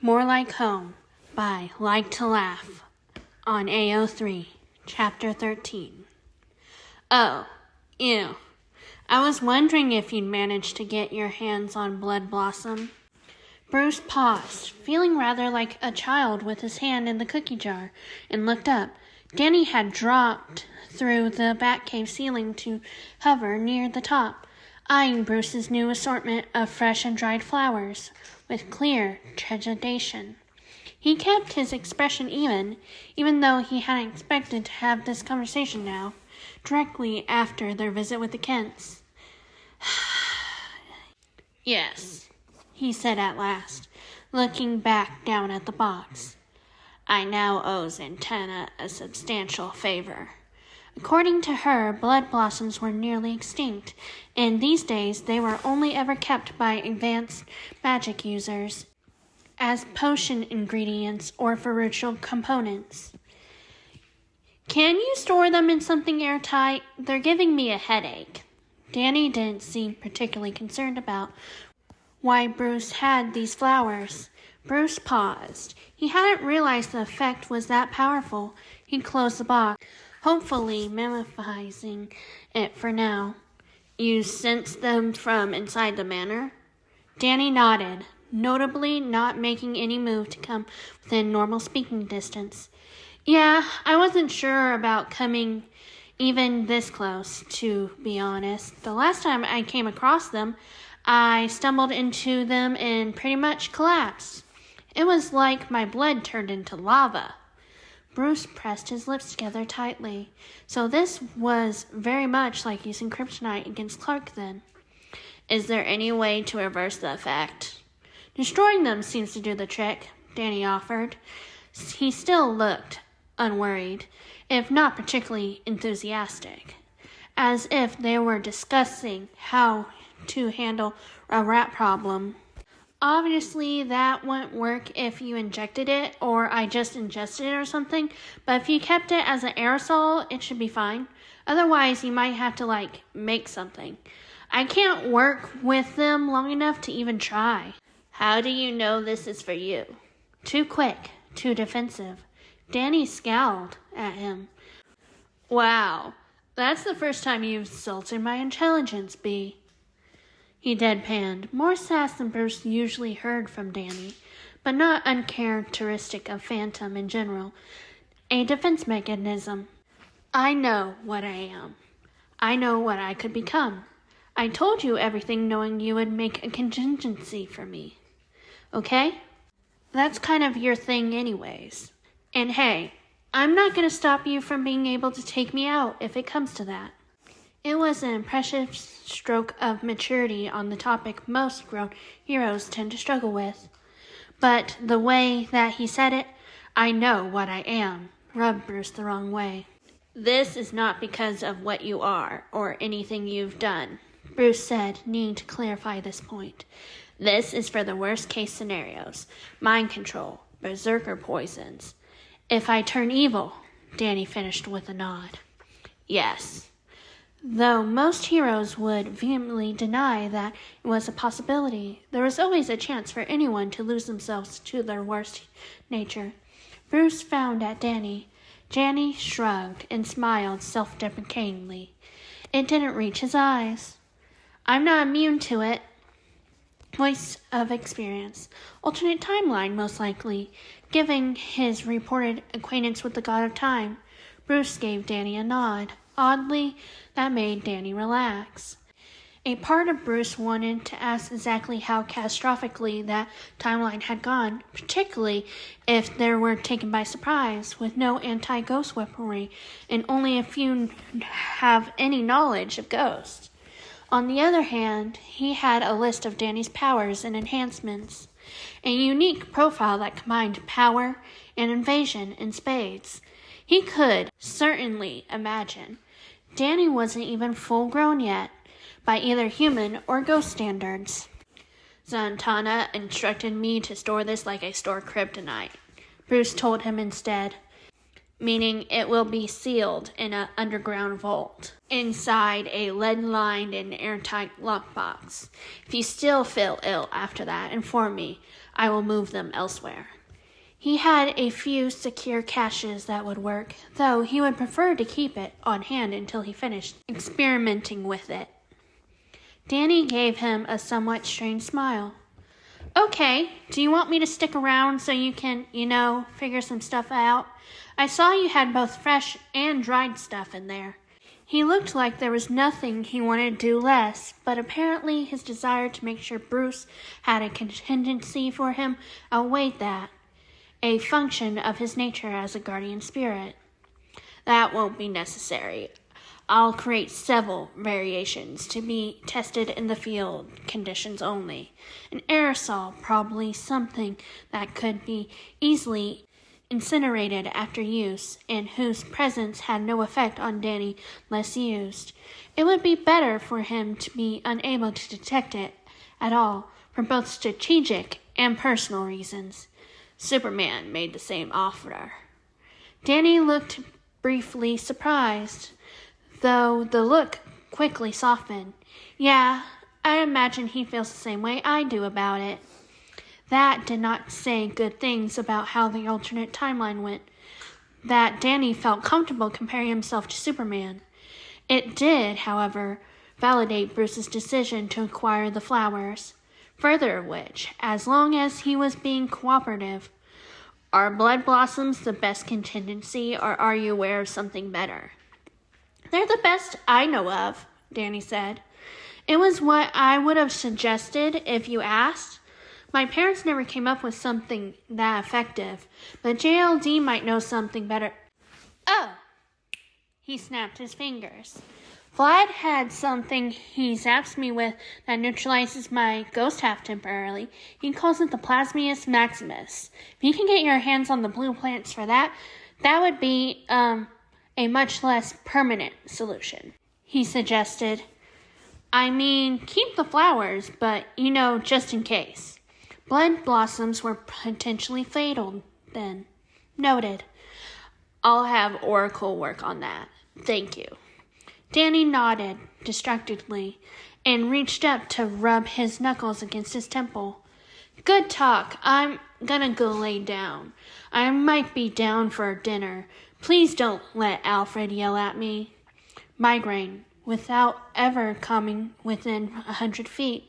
More Like Home by Like to Laugh on AO3, Chapter 13. Oh, ew. I was wondering if you'd managed to get your hands on Blood Blossom. Bruce paused, feeling rather like a child with his hand in the cookie jar, and looked up. Danny had dropped through the Batcave ceiling to hover near the top, eyeing Bruce's new assortment of fresh and dried flowers with clear trepidation. He kept his expression even though he hadn't expected to have this conversation now, directly after their visit with the Kents. Yes, he said at last, looking back down at the box. I now owe Zatanna a substantial favor. According to her, blood blossoms were nearly extinct, and these days they were only ever kept by advanced magic users as potion ingredients or for ritual components. Can you store them in something airtight? They're giving me a headache. Danny didn't seem particularly concerned about why Bruce had these flowers. Bruce paused. He hadn't realized the effect was that powerful. He closed the box, hopefully mimifying it for now. You sensed them from inside the manor? Danny nodded, notably not making any move to come within normal speaking distance. Yeah, I wasn't sure about coming even this close, to be honest. The last time I came across them, I stumbled into them and pretty much collapsed. It was like my blood turned into lava. Bruce pressed his lips together tightly. So this was very much like using kryptonite against Clark then. Is there any way to reverse the effect? Destroying them seems to do the trick, Danny offered. He still looked unworried, if not particularly enthusiastic, as if they were discussing how to handle a rat problem. Obviously, that wouldn't work if you injected it, or I just ingested it or something, but if you kept it as an aerosol, it should be fine. Otherwise, you might have to, make something. I can't work with them long enough to even try. How do you know this is for you? Too quick, too defensive. Danny scowled at him. Wow, that's the first time you've insulted my intelligence, B. He deadpanned, more sass than Bruce usually heard from Danny, but not uncharacteristic of Phantom in general. A defense mechanism. I know what I am. I know what I could become. I told you everything knowing you would make a contingency for me. Okay? That's kind of your thing anyways. And hey, I'm not going to stop you from being able to take me out if it comes to that. It was an impressive stroke of maturity on the topic most grown heroes tend to struggle with. But the way that he said it, I know what I am, rubbed Bruce the wrong way. This is not because of what you are or anything you've done, Bruce said, needing to clarify this point. This is for the worst case scenarios, mind control, berserker poisons. If I turn evil, Danny finished with a nod. Yes. Though most heroes would vehemently deny that it was a possibility, there was always a chance for anyone to lose themselves to their worst nature. Bruce frowned at Danny. Danny shrugged and smiled self-deprecatingly. It didn't reach his eyes. I'm not immune to it. Voice of experience. Alternate timeline, most likely, giving his reported acquaintance with the god of time. Bruce gave Danny a nod. Oddly, that made Danny relax. A part of Bruce wanted to ask exactly how catastrophically that timeline had gone, particularly if they were taken by surprise, with no anti-ghost weaponry, and only a few have any knowledge of ghosts. On the other hand, he had a list of Danny's powers and enhancements, a unique profile that combined power and invasion in spades. He could certainly imagine. Danny wasn't even full-grown yet, by either human or ghost standards. Zatanna instructed me to store this like I store kryptonite, Bruce told him instead, meaning it will be sealed in an underground vault, inside a lead-lined and airtight lockbox. If you still feel ill after that, inform me. I will move them elsewhere. He had a few secure caches that would work, though he would prefer to keep it on hand until he finished experimenting with it. Danny gave him a somewhat strange smile. Okay, do you want me to stick around so you can, figure some stuff out? I saw you had both fresh and dried stuff in there. He looked like there was nothing he wanted to do less, but apparently his desire to make sure Bruce had a contingency for him outweighed that, a function of his nature as a guardian spirit. That won't be necessary. I'll create several variations to be tested in the field conditions only. An aerosol, probably something that could be easily incinerated after use, and whose presence had no effect on Danny unless used. It would be better for him to be unable to detect it at all, for both strategic and personal reasons. Superman made the same offer. Danny looked briefly surprised, though the look quickly softened. Yeah, I imagine he feels the same way I do about it. That did not say good things about how the alternate timeline went, that Danny felt comfortable comparing himself to Superman. It did, however, validate Bruce's decision to acquire the flowers, further of which, as long as he was being cooperative. Are blood blossoms the best contingency, or are you aware of something better? They're the best I know of, Danny said. It was what I would have suggested if you asked. My parents never came up with something that effective, but JLD might know something better. Oh! He snapped his fingers. Vlad had something he zaps me with that neutralizes my ghost half temporarily. He calls it the Plasmius Maximus. If you can get your hands on the blue plants for that, that would be, a much less permanent solution, he suggested. I mean, keep the flowers, but, just in case. Blood blossoms were potentially fatal, then. Noted. I'll have Oracle work on that. Thank you. Danny nodded distractedly and reached up to rub his knuckles against his temple. Good talk. I'm gonna go lay down. I might be down for dinner. Please don't let Alfred yell at me. Migraine, without ever coming within 100 feet.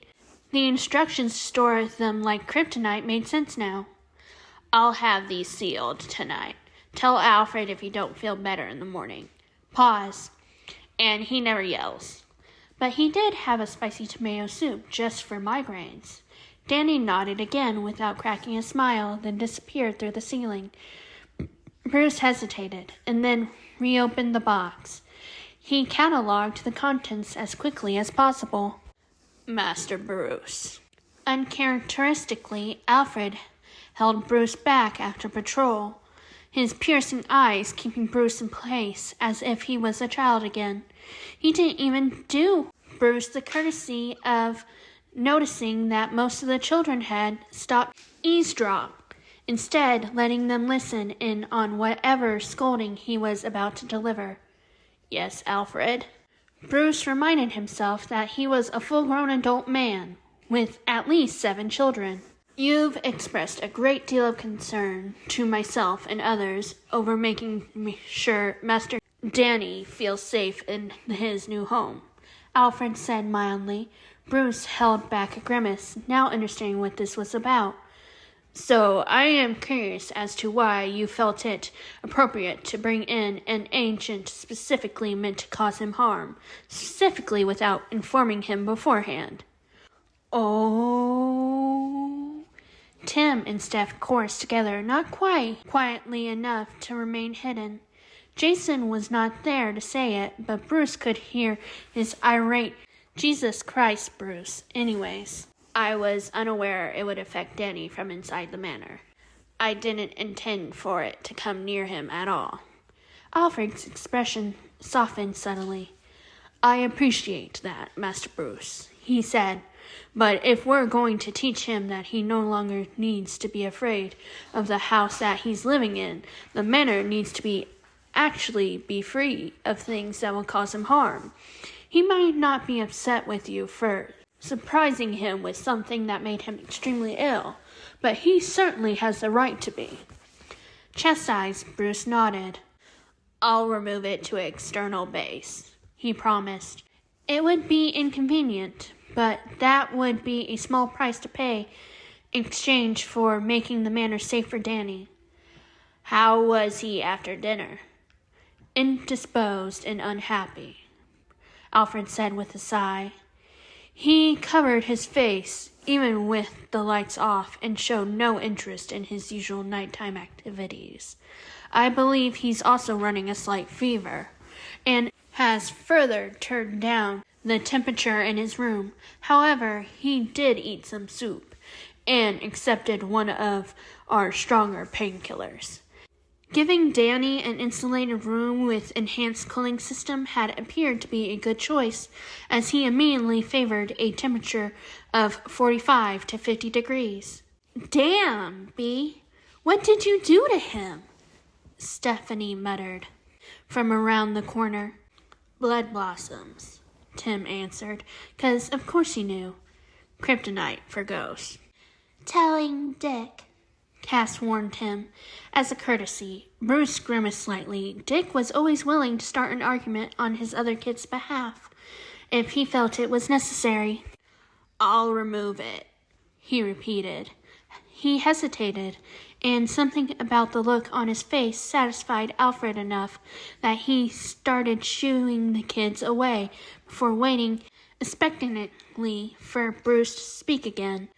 The instructions to store them like kryptonite made sense now. I'll have these sealed tonight. Tell Alfred if you don't feel better in the morning. Pause. And he never yells. But he did have a spicy tomato soup just for migraines. Danny nodded again without cracking a smile, then disappeared through the ceiling. Bruce hesitated, and then reopened the box. He cataloged the contents as quickly as possible. Master Bruce. Uncharacteristically, Alfred held Bruce back after patrol, his piercing eyes keeping Bruce in place as if he was a child again. He didn't even do Bruce the courtesy of noticing that most of the children had stopped eavesdrop, instead letting them listen in on whatever scolding he was about to deliver. Yes, Alfred. Bruce reminded himself that he was a full-grown adult man with at least 7 children. You've expressed a great deal of concern to myself and others over making sure Master Danny feels safe in his new home, Alfred said mildly. Bruce held back a grimace, now understanding what this was about. So I am curious as to why you felt it appropriate to bring in an ancient specifically meant to cause him harm, specifically without informing him beforehand. Oh... Tim and Steph chorused together, not quite quietly enough to remain hidden. Jason was not there to say it, but Bruce could hear his irate, Jesus Christ, Bruce, anyways. I was unaware it would affect Danny from inside the manor. I didn't intend for it to come near him at all. Alfred's expression softened subtly. I appreciate that, Master Bruce, he said. But if we're going to teach him that he no longer needs to be afraid of the house that he's living in, the manor needs to actually be free of things that will cause him harm. He might not be upset with you for surprising him with something that made him extremely ill, but he certainly has the right to be. Chastised, Bruce nodded. I'll remove it to external base, he promised. It would be inconvenient, but that would be a small price to pay in exchange for making the manor safe for Danny. How was he after dinner? Indisposed and unhappy, Alfred said with a sigh. He covered his face, even with the lights off, and showed no interest in his usual nighttime activities. I believe he's also running a slight fever, and has further turned down the temperature in his room. However, he did eat some soup, and accepted one of our stronger painkillers. Giving Danny an insulated room with enhanced cooling system had appeared to be a good choice, as he immediately favored a temperature of 45 to 50 degrees. Damn, Bee, what did you do to him? Stephanie muttered from around the corner. Blood blossoms, Tim answered, 'cause of course he knew. Kryptonite for ghosts. Telling Dick, Cass warned him. As a courtesy, Bruce grimaced slightly. Dick was always willing to start an argument on his other kid's behalf, if he felt it was necessary. I'll remove it, he repeated. He hesitated, and something about the look on his face satisfied Alfred enough that he started shooing the kids away before waiting expectantly for Bruce to speak again.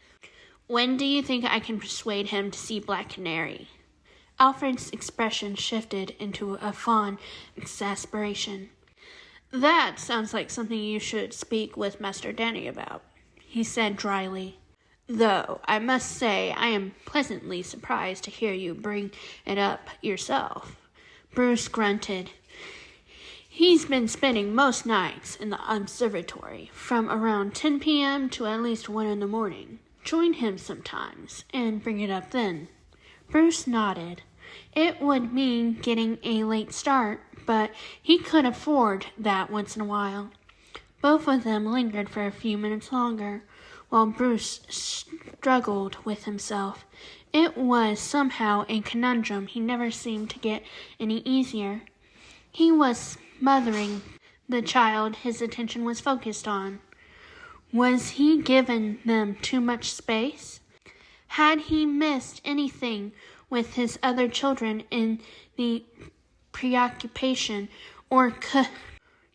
When do you think I can persuade him to see Black Canary? Alfred's expression shifted into a fond exasperation. That sounds like something you should speak with Master Danny about, he said dryly. Though I must say I am pleasantly surprised to hear you bring it up yourself. Bruce grunted. He's been spending most nights in the observatory from around 10 p.m. to at least 1 in the morning. Join him sometimes and bring it up then. Bruce nodded. It would mean getting a late start, but he could afford that once in a while. Both of them lingered for a few minutes longer, while Bruce struggled with himself. It was somehow a conundrum he never seemed to get any easier. He was smothering the child his attention was focused on. Was he giving them too much space? Had he missed anything with his other children in the preoccupation, or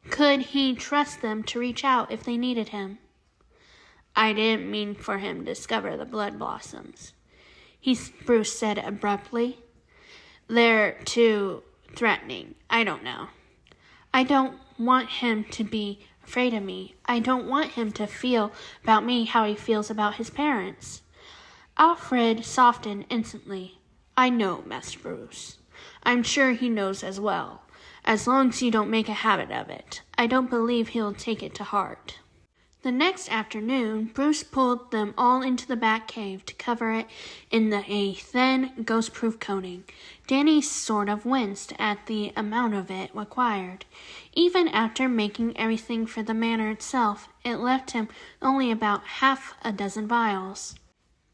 could he trust them to reach out if they needed him? I didn't mean for him to discover the blood blossoms, Bruce said abruptly. They're too threatening. I don't know. I don't want him to be afraid of me. I don't want him to feel about me how he feels about his parents. Alfred softened instantly. I know, Master Bruce. I'm sure he knows as well. As long as you don't make a habit of it, I don't believe he'll take it to heart. The next afternoon, Bruce pulled them all into the back cave to cover it in a thin, ghost-proof coating. Danny sort of winced at the amount of it required. Even after making everything for the manor itself, it left him only about half a dozen vials.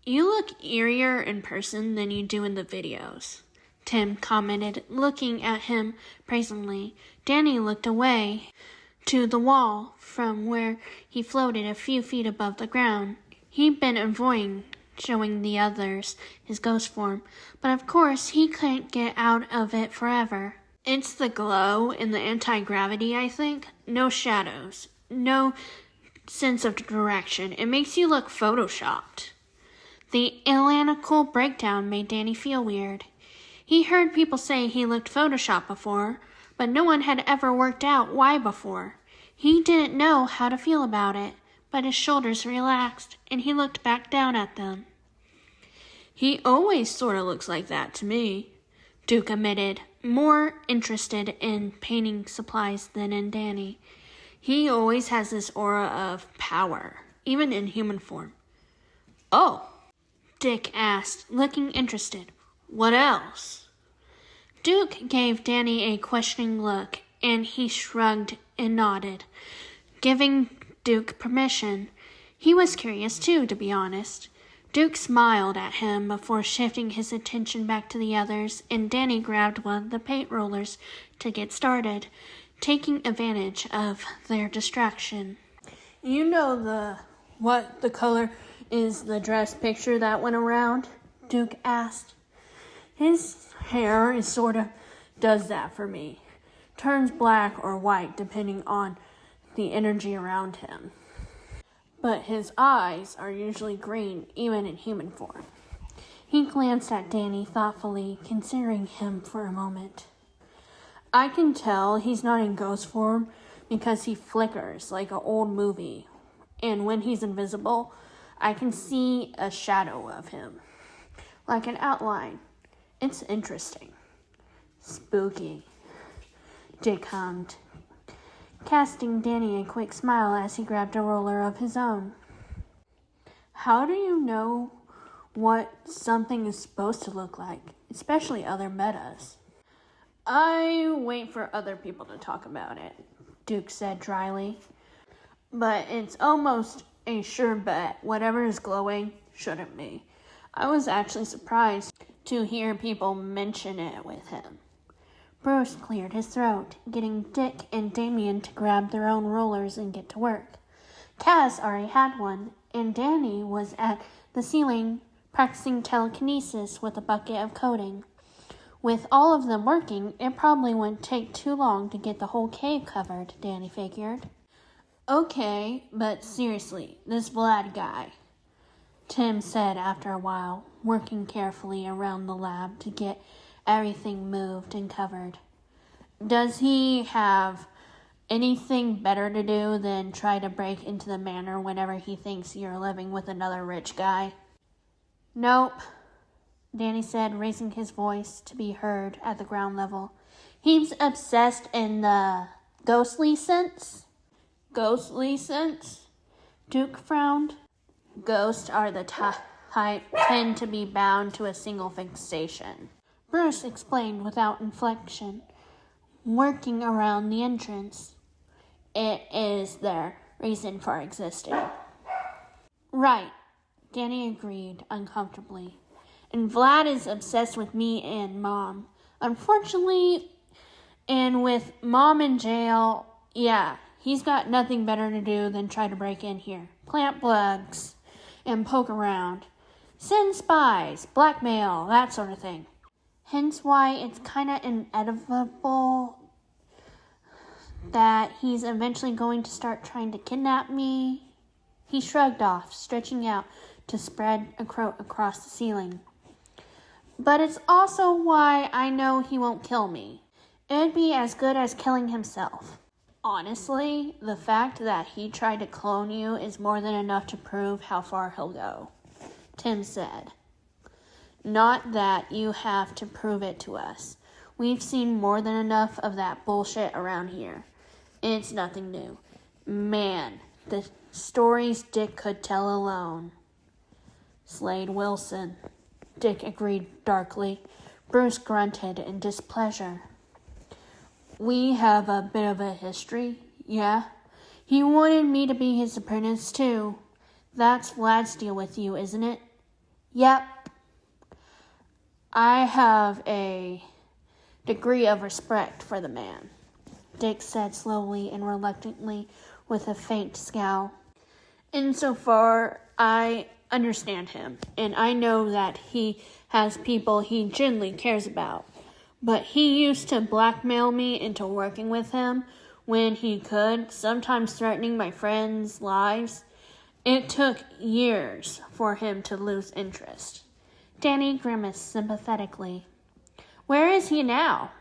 You look eerier in person than you do in the videos, Tim commented, looking at him praisingly. Danny looked away to the wall from where he floated a few feet above the ground. He'd been avoiding showing the others his ghost form, but of course he couldn't get out of it forever. It's the glow and the anti-gravity, I think. No shadows, no sense of direction. It makes you look photoshopped. The analytical breakdown made Danny feel weird. He heard people say he looked photoshopped before, but no one had ever worked out why before. He didn't know how to feel about it, but his shoulders relaxed, and he looked back down at them. He always sort of looks like that to me, Duke admitted, more interested in painting supplies than in Danny. He always has this aura of power, even in human form. Oh, Dick asked, looking interested. What else? Duke gave Danny a questioning look, and he shrugged and nodded, giving Duke permission. He was curious too, to be honest. Duke smiled at him before shifting his attention back to the others, and Danny grabbed one of the paint rollers to get started, taking advantage of their distraction. You know what the color is the dress picture that went around? Duke asked. His hair is sort of does that for me. Turns black or white depending on the energy around him. But his eyes are usually green, even in human form. He glanced at Danny thoughtfully, considering him for a moment. I can tell he's not in ghost form because he flickers like an old movie. And when he's invisible, I can see a shadow of him, like an outline. It's interesting. Spooky, Dick hummed, casting Danny a quick smile as he grabbed a roller of his own. How do you know what something is supposed to look like, especially other metas? I wait for other people to talk about it, Duke said dryly. But it's almost a sure bet whatever is glowing shouldn't be. I was actually surprised to hear people mention it with him. Bruce cleared his throat, getting Dick and Damien to grab their own rollers and get to work. Kaz already had one, and Danny was at the ceiling practicing telekinesis with a bucket of coating. With all of them working, it probably wouldn't take too long to get the whole cave covered, Danny figured. Okay, but seriously, this Vlad guy, Tim said after a while, working carefully around the lab to get everything moved and covered. Does he have anything better to do than try to break into the manor whenever he thinks you're living with another rich guy? Nope, Danny said, raising his voice to be heard at the ground level. He's obsessed in the ghostly sense? Ghostly sense? Duke frowned. Ghosts are the type tend to be bound to a single fixation, Bruce explained without inflection, working around the entrance. It is their reason for existing. Right, Danny agreed uncomfortably. And Vlad is obsessed with me and Mom. Unfortunately, and with Mom in jail, yeah, he's got nothing better to do than try to break in here, plant bugs, and poke around. Send spies, blackmail, that sort of thing. Hence why it's kind of inevitable that he's eventually going to start trying to kidnap me. He shrugged off, stretching out to spread a coat across the ceiling. But it's also why I know he won't kill me. It'd be as good as killing himself. Honestly, the fact that he tried to clone you is more than enough to prove how far he'll go, Tim said. Not that you have to prove it to us. We've seen more than enough of that bullshit around here. It's nothing new. Man, the stories Dick could tell alone. Slade Wilson, Dick agreed darkly. Bruce grunted in displeasure. We have a bit of a history, yeah? He wanted me to be his apprentice, too. That's Vlad's deal with you, isn't it? Yep. I have a degree of respect for the man, Dick said slowly and reluctantly with a faint scowl. Insofar, I understand him, and I know that he has people he genuinely cares about. But he used to blackmail me into working with him when he could, sometimes threatening my friends' lives. It took years for him to lose interest. Danny grimaced sympathetically. Where is he now?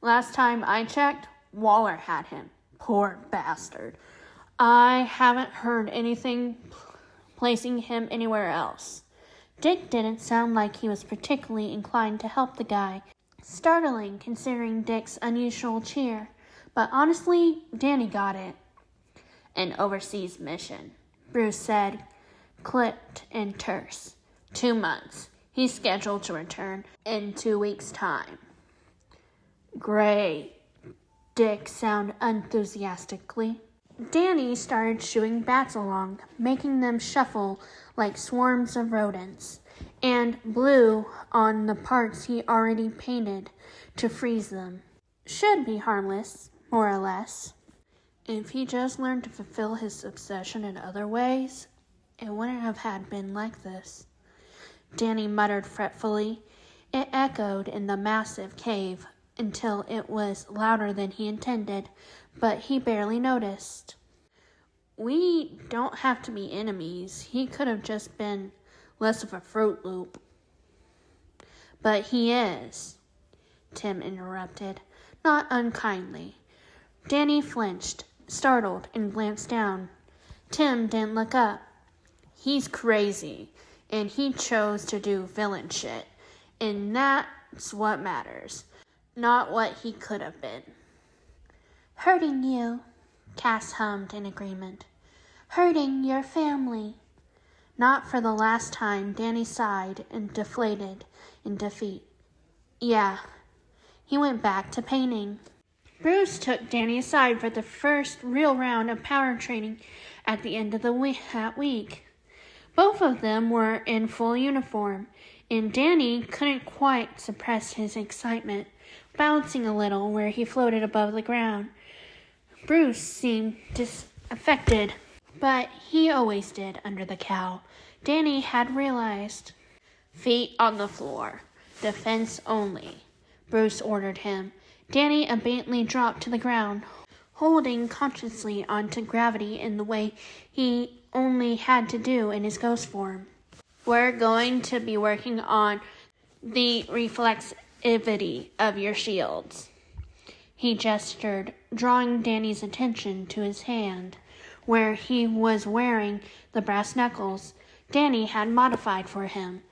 Last time I checked, Waller had him. Poor bastard. I haven't heard anything placing him anywhere else. Dick didn't sound like he was particularly inclined to help the guy. Startling considering Dick's unusual cheer, but honestly, Danny got it. An overseas mission, Bruce said, clipped and terse. 2 months. He's scheduled to return in 2 weeks' time. Great, Dick sounded enthusiastically. Danny started shooing bats along, making them shuffle like swarms of rodents, and blew on the parts he already painted to freeze them. Should be harmless, more or less. If he just learned to fulfill his obsession in other ways, it wouldn't have had been like this. Danny muttered fretfully. It echoed in the massive cave until it was louder than he intended, but he barely noticed. We don't have to be enemies. He could have just been less of a Fruit Loop. But he is, Tim interrupted, not unkindly. Danny flinched, startled, and glanced down. Tim didn't look up. He's crazy, and he chose to do villain shit, and that's what matters, not what he could have been. Hurting you, Cass hummed in agreement. Hurting your family. Not for the last time, Danny sighed and deflated in defeat. Yeah. He went back to painting. Bruce took Danny aside for the first real round of power training at the end of that week. Both of them were in full uniform, and Danny couldn't quite suppress his excitement, bouncing a little where he floated above the ground. Bruce seemed disaffected, but he always did under the cowl. Danny had realized. Feet on the floor. Defense only, Bruce ordered him. Danny obediently dropped to the ground, holding consciously onto gravity in the way he only had to do in his ghost form. We're going to be working on the reflexivity of your shields. He gestured, drawing Danny's attention to his hand, where he was wearing the brass knuckles Danny had modified for him.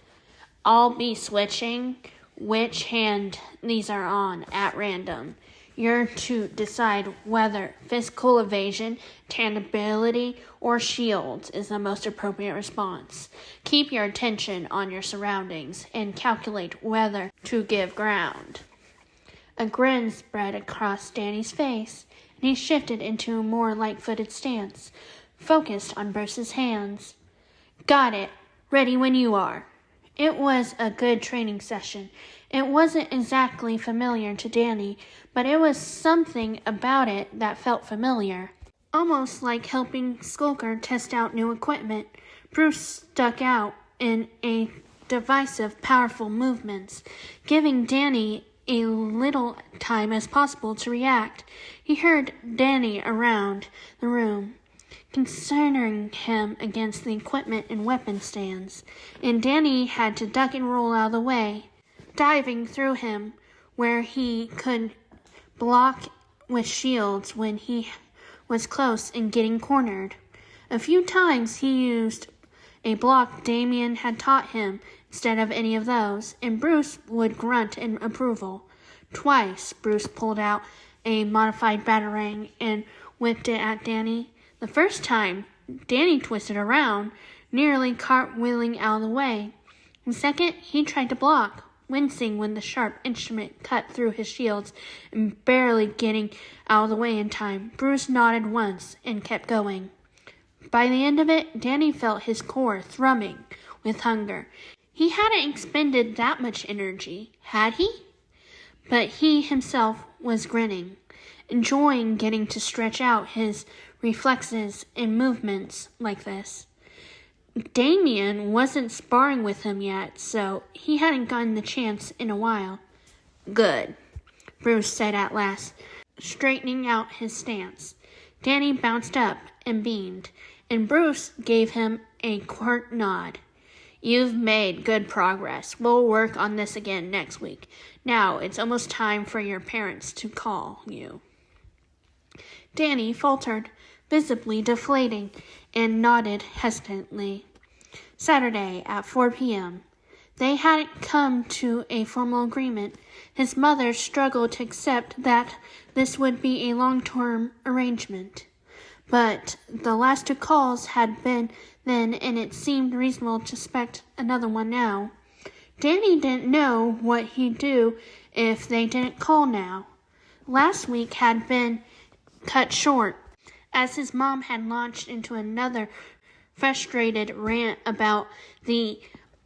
I'll be switching which hand these are on at random. You're to decide whether physical evasion, tangibility, or shields is the most appropriate response. Keep your attention on your surroundings and calculate whether to give ground. A grin spread across Danny's face, and he shifted into a more light-footed stance, focused on Bruce's hands. Got it. Ready when you are. It was a good training session. It wasn't exactly familiar to Danny, but it was something about it that felt familiar. Almost like helping Skulker test out new equipment, Bruce stuck out in a divisive, powerful movements, giving Danny a little time as possible to react. He heard Danny around the room, concerning him against the equipment and weapon stands, and Danny had to duck and roll out of the way, diving through him where he could block with shields when he was close and getting cornered. A few times he used a block Damien had taught him instead of any of those, and Bruce would grunt in approval. Twice Bruce pulled out a modified batarang and whipped it at Danny. The first time, Danny twisted around, nearly cartwheeling out of the way. The second, he tried to block, wincing when the sharp instrument cut through his shields and barely getting out of the way in time. Bruce nodded once and kept going. By the end of it, Danny felt his core thrumming with hunger. He hadn't expended that much energy, had he? But he himself was grinning, enjoying getting to stretch out his reflexes and movements like this. Damien wasn't sparring with him yet, so he hadn't gotten the chance in a while. Good, Bruce said at last, straightening out his stance. Danny bounced up and beamed, and Bruce gave him a curt nod. You've made good progress. We'll work on this again next week. Now it's almost time for your parents to call you. Danny faltered, visibly deflating, and nodded hesitantly. Saturday at 4 p.m. They hadn't come to a formal agreement. His mother struggled to accept that this would be a long-term arrangement. But the last two calls had been then, and it seemed reasonable to expect another one now. Danny didn't know what he'd do if they didn't call now. Last week had been cut short, as his mom had launched into another frustrated rant about the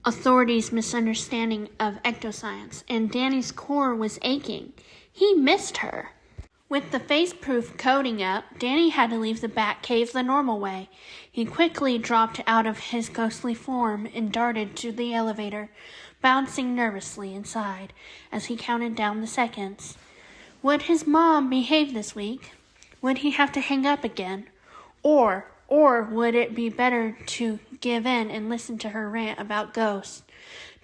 authorities' misunderstanding of ectoscience, and Danny's core was aching. He missed her. With the face-proof coating up, Danny had to leave the bat cave the normal way. He quickly dropped out of his ghostly form and darted to the elevator, bouncing nervously inside as he counted down the seconds. Would his mom behave this week? Would he have to hang up again? Or would it be better to give in and listen to her rant about ghosts,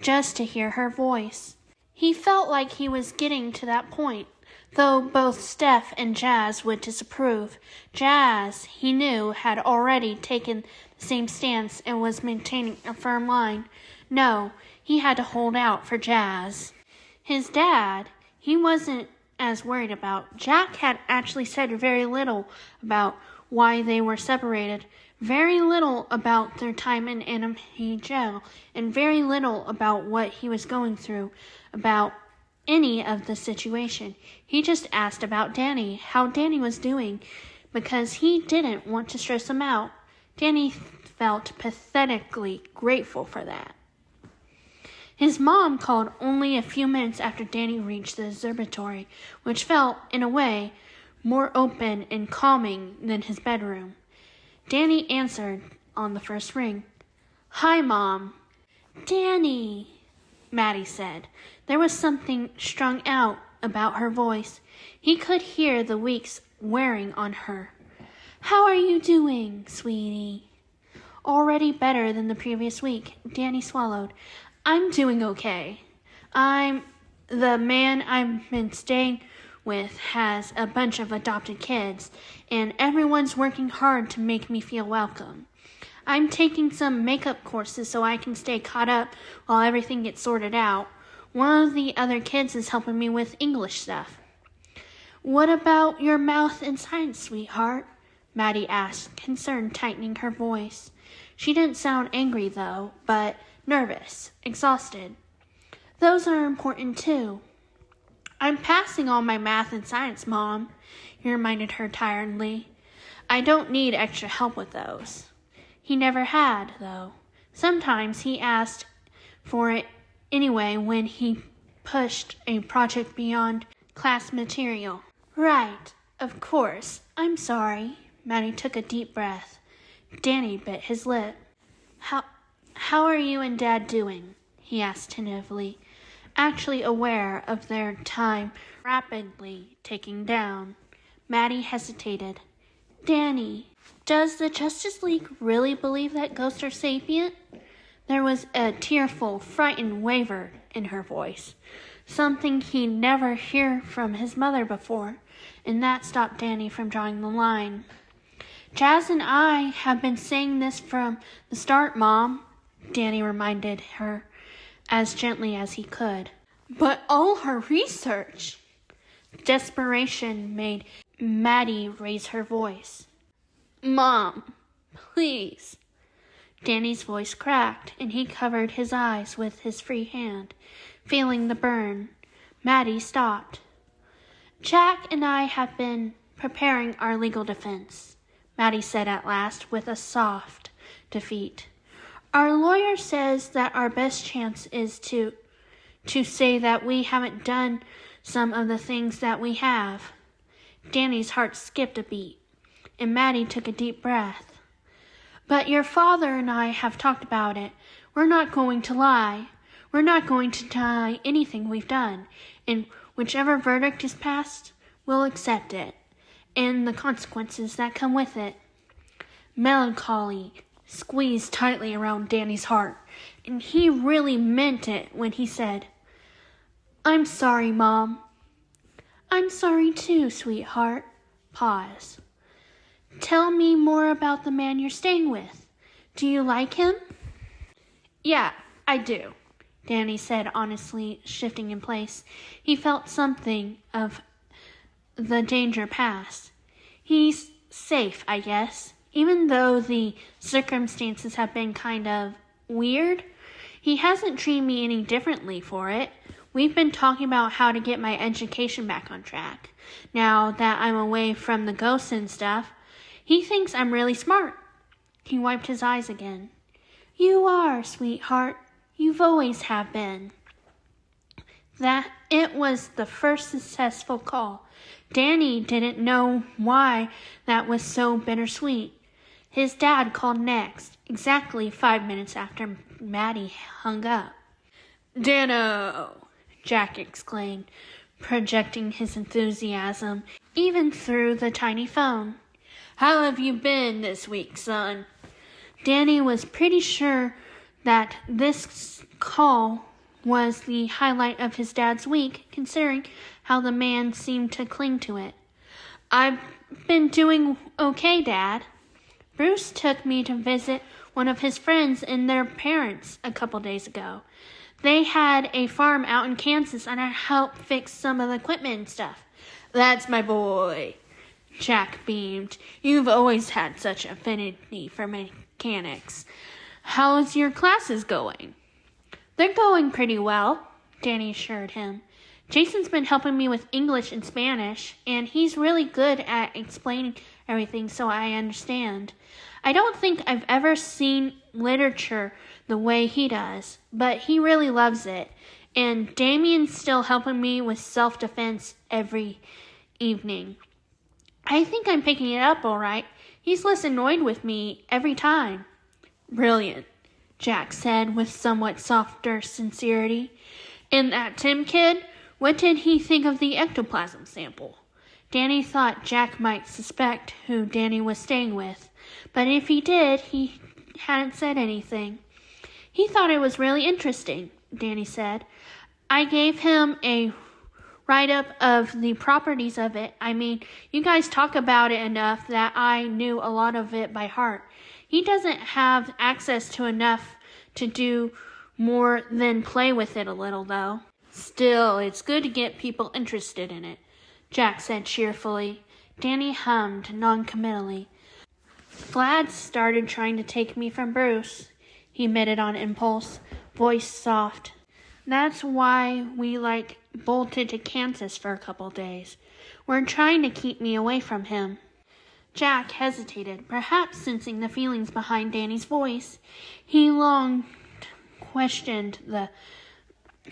just to hear her voice? He felt like he was getting to that point, though both Steph and Jazz would disapprove. Jazz, he knew, had already taken the same stance and was maintaining a firm line. No, he had to hold out for Jazz. His dad, he wasn't as worried about. Jack had actually said very little about why they were separated, very little about their time in enemy jail, and very little about what he was going through, about any of the situation. He just asked about Danny, how Danny was doing, because he didn't want to stress him out. Danny felt pathetically grateful for that. His mom called only a few minutes after Danny reached the observatory, which felt, in a way, more open and calming than his bedroom. Danny answered on the first ring. "Hi, Mom." "Danny," Maddie said. There was something strung out about her voice. He could hear the weeks wearing on her. "How are you doing, sweetie?" Already better than the previous week, Danny swallowed. "I'm doing okay. The man I've been staying with has a bunch of adopted kids, and everyone's working hard to make me feel welcome. I'm taking some makeup courses so I can stay caught up while everything gets sorted out. One of the other kids is helping me with English stuff." "What about your math and science, sweetheart?" Maddie asked, concern tightening her voice. She didn't sound angry, though, but nervous, exhausted. "Those are important, too." "I'm passing all my math and science, Mom," he reminded her tiredly. "I don't need extra help with those." He never had, though. Sometimes he asked for it anyway when he pushed a project beyond class material. "Right, of course. I'm sorry." Maddie took a deep breath. Danny bit his lip. How are you and Dad doing?" he asked tentatively, actually aware of their time rapidly ticking down. Maddie hesitated. "Danny, does the Justice League really believe that ghosts are sapient?" There was a tearful, frightened waver in her voice, something he'd never heard from his mother before, and that stopped Danny from drawing the line. "Jazz and I have been saying this from the start, Mom," Danny reminded her, as gently as he could. "But all her research!" Desperation made Maddie raise her voice. "Mom, please." Danny's voice cracked, and he covered his eyes with his free hand, feeling the burn. Maddie stopped. "Jack and I have been preparing our legal defense," Maddie said at last with a soft defeat. "Our lawyer says that our best chance is to say that we haven't done some of the things that we have." Danny's heart skipped a beat, and Maddie took a deep breath. "But your father and I have talked about it. We're not going to lie. We're not going to deny anything we've done, and whichever verdict is passed, we'll accept it, and the consequences that come with it." Melancholy squeezed tightly around Danny's heart, and he really meant it when he said, "I'm sorry, Mom." "I'm sorry too, sweetheart." Pause. "Tell me more about the man you're staying with. Do you like him?" "Yeah, I do," Danny said honestly, shifting in place. He felt something of the danger pass. "He's safe, I guess. Even though the circumstances have been kind of weird, he hasn't treated me any differently for it. We've been talking about how to get my education back on track, now that I'm away from the ghosts and stuff. He thinks I'm really smart. He wiped his eyes again. You are, sweetheart. You've always have been. That it was the first successful call. Danny didn't know why that was so bittersweet. His dad called next, exactly 5 minutes after Maddie hung up. Dano! Jack exclaimed, projecting his enthusiasm even through the tiny phone. How have you been this week, son? Danny was pretty sure that this call was the highlight of his dad's week, considering how the man seemed to cling to it. I've been doing okay, Dad. Bruce took me to visit one of his friends and their parents a couple days ago. They had a farm out in Kansas, and I helped fix some of the equipment and stuff. That's my boy. Jack beamed. You've always had such affinity for mechanics. How's your classes going? They're going pretty well, Danny assured him. Jason's been helping me with English and Spanish, and he's really good at explaining everything so I understand. I don't think I've ever seen literature the way he does, but he really loves it. And Damien's still helping me with self-defense every evening. I think I'm picking it up all right. He's less annoyed with me every time. Brilliant, Jack said with somewhat softer sincerity. And that Tim kid, what did he think of the ectoplasm sample? Danny thought Jack might suspect who Danny was staying with, but if he did, he hadn't said anything. He thought it was really interesting, Danny said. I gave him a write-up of the properties of it. I mean, you guys talk about it enough that I knew a lot of it by heart. He doesn't have access to enough to do more than play with it a little, though. Still, it's good to get people interested in it, Jack said cheerfully. Danny hummed noncommittally. Vlad started trying to take me from Bruce, he admitted on impulse, voice soft. That's why we bolted to Kansas for a couple days. We're trying to keep me away from him. Jack hesitated, perhaps sensing the feelings behind Danny's voice. He long questioned the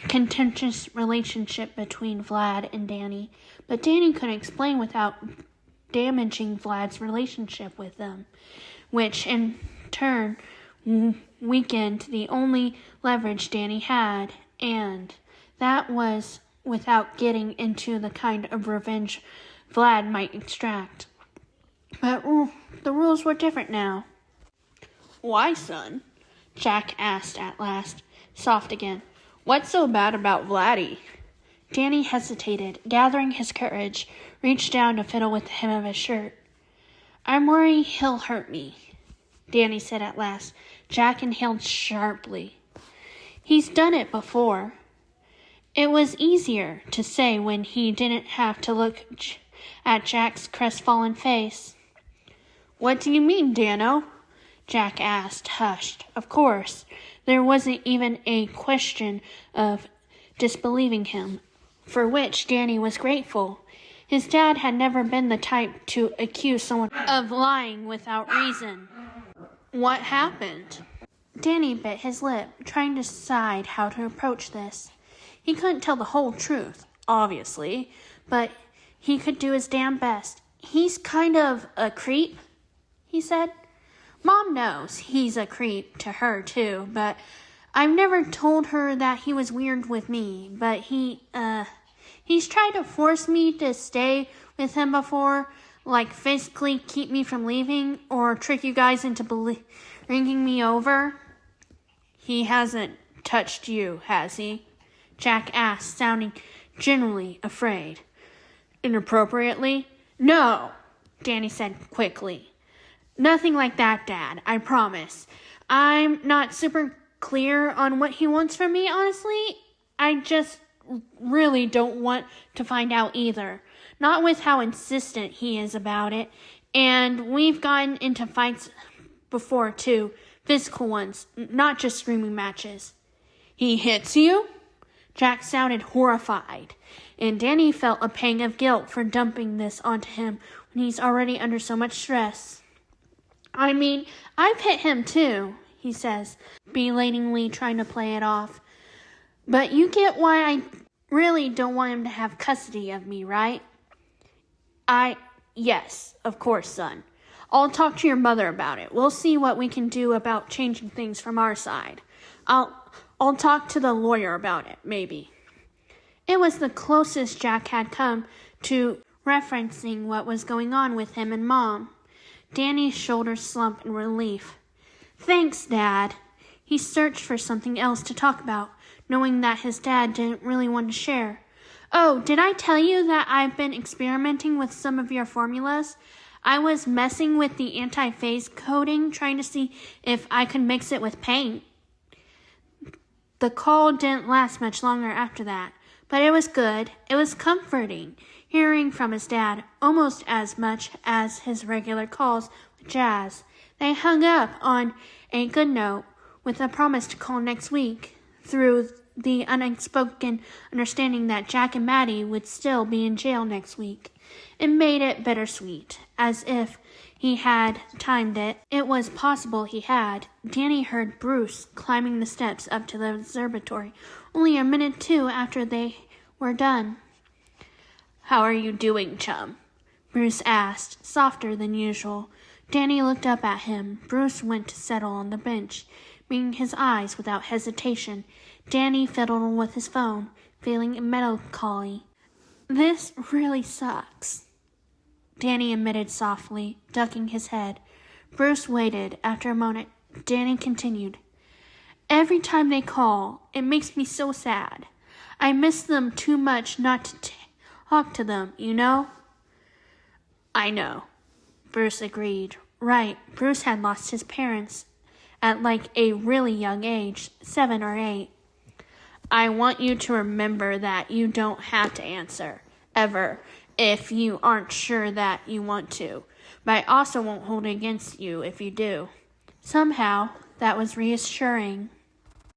contentious relationship between Vlad and Danny, but Danny couldn't explain without damaging Vlad's relationship with them, which in turn weakened the only leverage Danny had, and that was without getting into the kind of revenge Vlad might extract. But the rules were different now. Why, son? Jack asked at last, soft again. What's so bad about Vladdy? Danny hesitated, gathering his courage, reached down to fiddle with the hem of his shirt. I'm worried he'll hurt me, Danny said at last. Jack inhaled sharply. He's done it before. It was easier to say when he didn't have to look at Jack's crestfallen face. What do you mean, Dano? Jack asked, hushed. Of course, there wasn't even a question of disbelieving him, for which Danny was grateful. His dad had never been the type to accuse someone of lying without reason. What happened? Danny bit his lip, trying to decide how to approach this. He couldn't tell the whole truth, obviously, but he could do his damn best. He's kind of a creep, he said. Mom knows he's a creep to her, too, but I've never told her that he was weird with me, but he's tried to force me to stay with him before, like physically keep me from leaving or trick you guys into bringing me over. He hasn't touched you, has he? Jack asked, sounding genuinely afraid. Inappropriately? No, Danny said quickly. Nothing like that, Dad, I promise. I'm not super clear on what he wants from me, honestly. I just really don't want to find out either. Not with how insistent he is about it. And we've gotten into fights before, too. Physical ones, not just screaming matches. He hits you? Jack sounded horrified, and Danny felt a pang of guilt for dumping this onto him when he's already under so much stress. I mean, I've hit him too, he says, belatedly trying to play it off. But you get why I really don't want him to have custody of me, right? Yes, of course, son. I'll talk to your mother about it. We'll see what we can do about changing things from our side. I'll talk to the lawyer about it, maybe. It was the closest Jack had come to referencing what was going on with him and Mom. Danny's shoulders slumped in relief. Thanks, Dad. He searched for something else to talk about, knowing that his dad didn't really want to share. Oh, did I tell you that I've been experimenting with some of your formulas? I was messing with the anti-phase coating, trying to see if I could mix it with paint. The call didn't last much longer after that, but it was good. It was comforting, hearing from his dad almost as much as his regular calls with Jazz. They hung up on a good note with a promise to call next week, through the unspoken understanding that Jack and Maddie would still be in jail next week. It made it bittersweet, as if he had timed it. It was possible he had. Danny heard Bruce climbing the steps up to the observatory, only a minute or two after they were done. How are you doing, chum? Bruce asked, softer than usual. Danny looked up at him. Bruce went to settle on the bench, meeting his eyes without hesitation. Danny fiddled with his phone, feeling melancholy. This really sucks, Danny admitted softly, ducking his head. Bruce waited. After a moment, Danny continued. Every time they call, it makes me so sad. I miss them too much not to talk to them, you know? I know, Bruce agreed. Right, Bruce had lost his parents at like a really young age, 7 or 8. I want you to remember that you don't have to answer, ever, if you aren't sure that you want to. But I also won't hold it against you if you do. Somehow, that was reassuring.